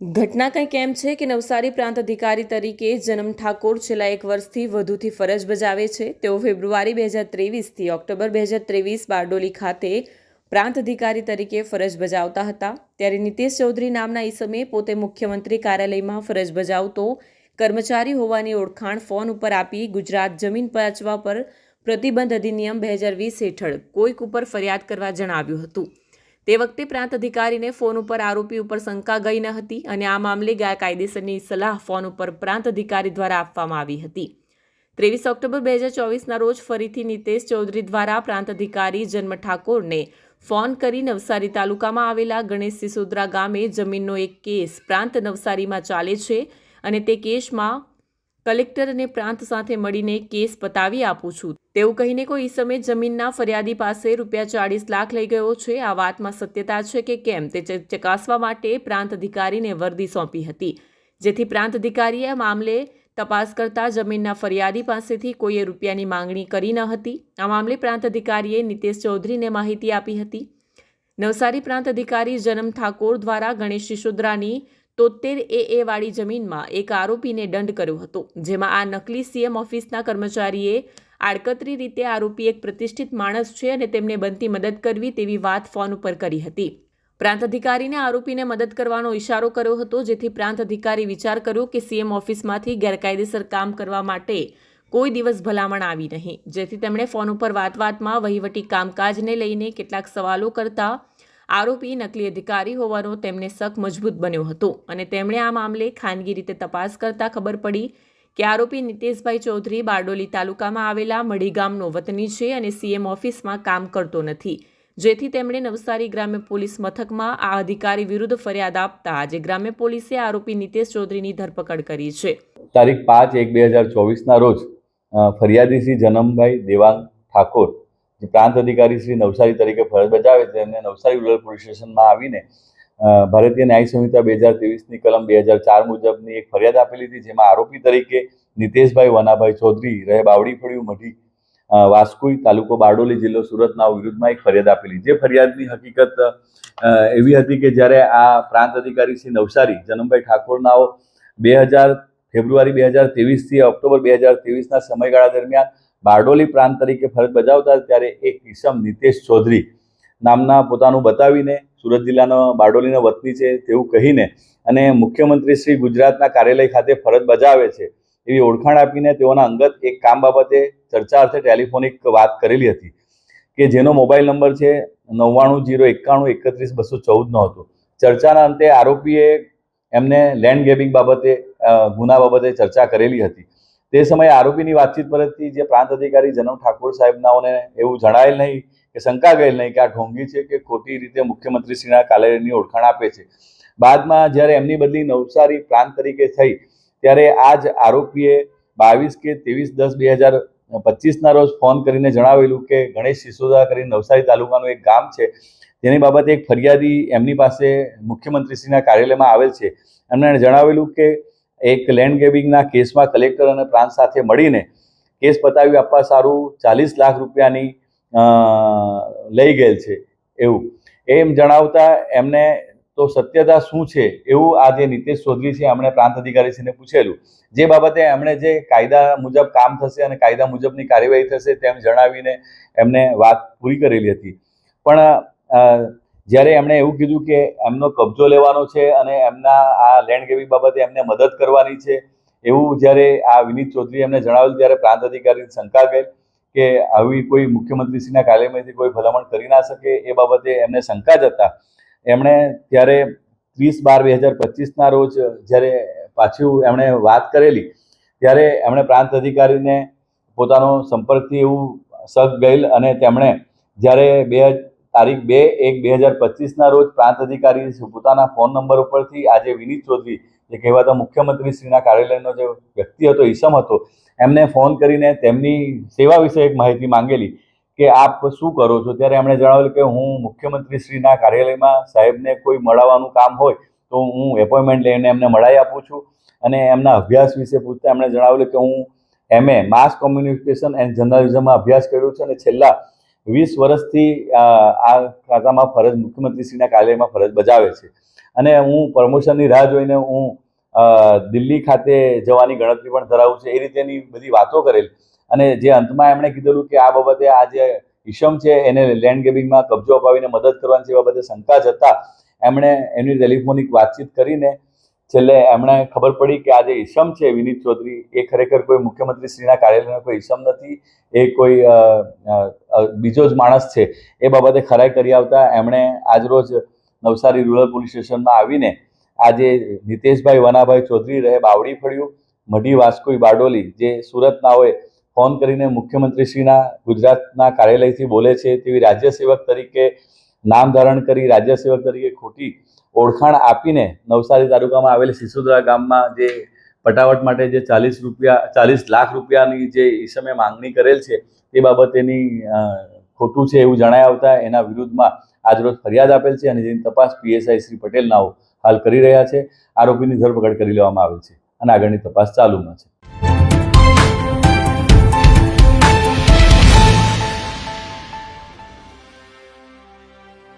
ઘટના કંઈક એમ છે કે નવસારી પ્રાંત અધિકારી તરીકે જનમ ઠાકોર છેલ્લા 1 વર્ષથી વધુથી ફરજ બજાવે છે. તેઓ ફેબ્રુઆરી 2023થી ઓક્ટોબર 2023 બારડોલી ખાતે પ્રાંત અધિકારી તરીકે ફરજ બજાવતા હતા. ત્યારે નિતેશ ચૌધરી નામના ઈસમે પોતે મુખ્યમંત્રી કાર્યાલયમાં ફરજ બજાવતો કર્મચારી હોવાની ઓળખાણ ફોન ઉપર આપી ગુજરાત જમીન પાચવા પર પ્રતિબંધ અધિનિયમ 2020 હેઠળ કોઈક ઉપર ફરિયાદ કરવા જણાવ્યું હતું. તે વખતે પ્રાંત અધિકારીને ફોન ઉપર આરોપી ઉપર શંકા ગઈ ન હતી અને આ મામલે કાયદેસરની સલાહ ફોન ઉપર પ્રાંત અધિકારી દ્વારા આપવામાં આવી હતી. 23 ઓક્ટોબર 2024ના રોજ ફરીથી નિતેશ ચૌધરી દ્વારા પ્રાંત અધિકારી જન્મ ઠાકોરને ફોન કરી નવસારી તાલુકામાં આવેલા ગણેશ સિસોદરા ગામે જમીનનો એક કેસ પ્રાંત નવસારીમાં ચાલે છે અને તે કેસમાં કલેક્ટર અને પ્રાંત સાથે મળીને કેસ પતાવી આપું છું તેવું કહીને કોઈ ઈસમે જમીનના ફરિયાદી પાસે ₹40 લાખ લઈ ગયો છે. આ વાતમાં સત્યતા છે કે કેમ તે ચકાસવા માટે પ્રાંત અધિકારીને વર્દી સોંપી હતી, જેથી પ્રાંત અધિકારીએ આ મામલે તપાસ કરતા જમીનના ફરિયાદી પાસેથી કોઈએ રૂપિયાની માંગણી કરી ન હતી. આ મામલે પ્રાંત અધિકારીએ નિતેશ ચૌધરીને માહિતી આપી હતી. નવસારી પ્રાંત અધિકારી જનમ ઠાકોર દ્વારા ગણેશ સિસોદરાની 73 AA વાળી જમીનમાં એક આરોપીને દંડ કર્યો હતો, જેમાં આ નકલી સીએમ ઓફિસના કર્મચારીએ આડકતરી રીતે આરોપી એક પ્રતિષ્ઠિત માણસ છે અને તેમને બનતી મદદ કરવી તેવી વાત ફોન ઉપર કરી હતી. પ્રાંત અધિકારીને આરોપીને મદદ કરવાનો ઇશારો કર્યો હતો, જેથી પ્રાંત અધિકારી વિચાર કર્યો કે સીએમ ઓફિસમાંથી ગેરકાયદેસર કામ કરવા માટે કોઈ દિવસ ભલામણ આવી નહીં, જેથી તેમણે ફોન ઉપર વાતમાં વહીવટી કામકાજને લઈને કેટલાક સવાલો કરતા આરોપી નકલી અધિકારી હોવાનો તેમને શક મજબૂત બન્યો હતો અને તેમણે આ મામલે ખાનગી રીતે તપાસ કરતા ખબર પડી કે આરોપી નિતેશભાઈ ચૌધરી બારડોલી તાલુકામાં આવેલા મઢી ગામનો વતની છે અને સીએમ ઓફિસમાં કામ કરતો નથી, જેથી તેમણે નવસારી ગ્રામ્ય પોલીસ મથકમાં આ અધિકારી વિરુદ્ધ ફરિયાદ આપતા આજે ગ્રામ્ય પોલીસે આરોપી નિતેશ ચૌધરીની ધરપકડ કરી છે. તારીખ 5/1/2024ના રોજ ફરિયાદી શ્રી જનમભાઈ દેવાંગ ઠાકોર જે પ્રાંત અધિકારી શ્રી નવસારી તરીકે ફરજ બજાવે છે એમને નવસારી રૂરલ પોલીસ સ્ટેશનમાં આવીને ભારતીય ન્યાય સંહિતા 2023ની કલમ 2004 મુજબની એક ફરિયાદ આપેલી હતી, જેમાં આરોપી તરીકે નિતેશભાઈ વનાભાઈ ચૌધરી રહે બાવડી ફળિયું મઢી વાસ્કુઈ તાલુકો બારડોલી જિલ્લો સુરતના વિરુદ્ધમાં એક ફરિયાદ આપેલી. જે ફરિયાદની હકીકત એવી હતી કે જ્યારે આ પ્રાંત અધિકારી શ્રી નવસારી જનમભાઈ ઠાકોરનાઓ ફેબ્રુઆરી 2023થી ઓક્ટોબર 2023ના સમયગાળા દરમિયાન બારડોલી પ્રાંત તરીકે ફરજ બજાવતા ત્યારે એક ઈસમ નિતેશ ચૌધરી નામના પોતાનું બતાવીને સુરત જિલ્લાનો બારડોલીનો વતની છે તેવું કહીને અને મુખ્યમંત્રી શ્રી ગુજરાતના કાર્યાલય ખાતે ફરજ બજાવે છે એવી ઓળખાણ આપીને તેઓના અંગત એક કામ બાબતે ચર્ચા અર્થે ટેલિફોનિક વાત કરેલી હતી કે જેનો મોબાઈલ નંબર છે 9901913214નો હતો. ચર્ચાના અંતે આરોપીએ એમને લેન્ડ ગ્રેબિંગ બાબતે ગુના બાબતે ચર્ચા કરેલી હતી. તે સમયે આરોપીની વાતચીત પરથી જે પ્રાંત અધિકારી જનમ ઠાકોર સાહેબનાઓને એવું જણાયેલ નહીં કે શંકા ગયેલ નહીં કે આ ઢોંગી છે કે ખોટી રીતે મુખ્યમંત્રીશ્રીના કાર્યાલયની ઓળખાણ આપે છે. બાદમાં જ્યારે એમની બદલી નવસારી પ્રાંત તરીકે થઈ ત્યારે આ જ આરોપીએ 22 કે 23/10/2025ના રોજ ફોન કરીને જણાવેલું કે ગણેશ સિસોદરા કરીને નવસારી તાલુકાનું એક ગામ છે જેની બાબતે એક ફરિયાદી એમની પાસે મુખ્યમંત્રીશ્રીના કાર્યાલયમાં આવેલ છે. એમણે જણાવેલું કે એક લેન્ડ ગ્રેબિંગના કેસમાં કલેક્ટર અને પ્રાંત સાથે મળીને કેસ પતાવી આપવા સારું 40 લાખ રૂપિયાની લઈ ગયેલ છે એવું એમ જણાવતા એમને તો સત્યતા શું છે એવું આ જે નિતેશ ચૌધરી છે એમણે પ્રાંત અધિકારીશ્રીને પૂછેલું, જે બાબતે એમણે જે કાયદા મુજબ કામ થશે અને કાયદા મુજબની કાર્યવાહી થશે તેમ જણાવીને એમને વાત પૂરી કરેલી હતી. પણ જ્યારે એમણે એવું કીધું કે એમનો કબજો લેવાનો છે અને એમના આ લેન્ડ ગ્રેબિંગ બાબતે એમને મદદ કરવાની છે એવું જ્યારે આ વિનીત ચૌધરી એમને જણાવેલું ત્યારે પ્રાંત અધિકારીની શંકા ગઈ કે આવી કોઈ મુખ્યમંત્રીશ્રીના કાર્યાલયમાંથી કોઈ ભલામણ કરી ના શકે એ બાબતે એમને શંકા જતા એમણે ત્યારે 30/12/2025ના રોજ જ્યારે પાછું એમણે વાત કરેલી ત્યારે એમણે પ્રાંત અધિકારીને પોતાનો સંપર્કથી એવું શક ગયેલ અને તેમણે જ્યારે તારીખ 2/1/2025ના રોજ પ્રાંત અધિકારી પોતાના ફોન નંબર ઉપરથી આજે વિનીત ચૌધરી જે કહેવાતા મુખ્યમંત્રીશ્રીના કાર્યાલયનો જે વ્યક્તિ હતો, ઈસમ હતો, એમને ફોન કરીને તેમની સેવા વિશે એક માહિતી માંગેલી કે આપ શું કરો છો. ત્યારે એમણે જણાવેલું કે હું મુખ્યમંત્રીશ્રીના કાર્યાલયમાં સાહેબને કોઈ મળવાનું કામ હોય તો હું એપોઇન્ટમેન્ટ લઈને એમને મળાવી આપું છું અને એમના અભ્યાસ વિશે પૂછતા એમણે જણાવેલું કે હું MA માસ કોમ્યુનિકેશન એન્ડ જર્નલિઝમમાં અભ્યાસ કર્યો છે અને છેલ્લા 20 વર્ષથી આ ખાતામાં મુખ્યમંત્રીશ્રીના કાર્યાલયમાં ફરજ બજાવે છે અને હું પ્રમોશનની રાહ જોઈને હું દિલ્હી ખાતે જવાની ગણતરી પણ ધરાવું છું, એ રીતેની બધી વાતો કરેલી. અને જે અંતમાં એમણે કીધેલું કે આ બાબતે આ જે ઈસમ છે એને લેન્ડ ગ્રેબિંગમાં કબજો અપાવીને મદદ કરવાની છે, એ બાબતે શંકા જતા એમણે એમની ટેલિફોનિક વાતચીત કરીને છેલ્લે એમણે ખબર પડી કે આ જે ઈસમ છે વિનીત ચૌધરી, એ ખરેખર કોઈ મુખ્યમંત્રી શ્રીના કાર્યાલયનો કોઈ ઈસમ નથી, એ કોઈ બીજો જ માણસ છે. એ બાબતે ખરાઈ કરી આવતા એમણે આજરોજ નવસારી રૂરલ પોલીસ સ્ટેશનમાં આવીને આજે નીતેશભાઈ વનાભાઈ ચૌધરી રહે બાવડી ફળિયું, મઢી વાસ્કોઈ બારડોલી, જે સુરતના હોય, ફોન કરીને મુખ્યમંત્રીશ્રીના ગુજરાતના કાર્યાલયથી બોલે છે તેવી રાજ્ય સેવક તરીકે નામ ધારણ કરી રાજ્ય સેવક તરીકે ખોટી ઓળખાણ આપીને નવસારી તાલુકામાં આવેલ સિસોદરા ગામમાં જે પટાવટ માટે જે 40 લાખ રૂપિયાની જે ઈસમે માંગણી કરેલ છે તે બાબતેની ખોટું છે એવું જણાય આવતા એના વિરુદ્ધમાં આજરોજ ફરિયાદ આપેલ છે અને જેની તપાસ પીએસઆઈ શ્રી પટેલ નાઓ હાલ કરી રહ્યા છે. આરોપીની ધરપકડ કરી લેવામાં આવેલ છે અને આગળની તપાસ ચાલુમાં છે.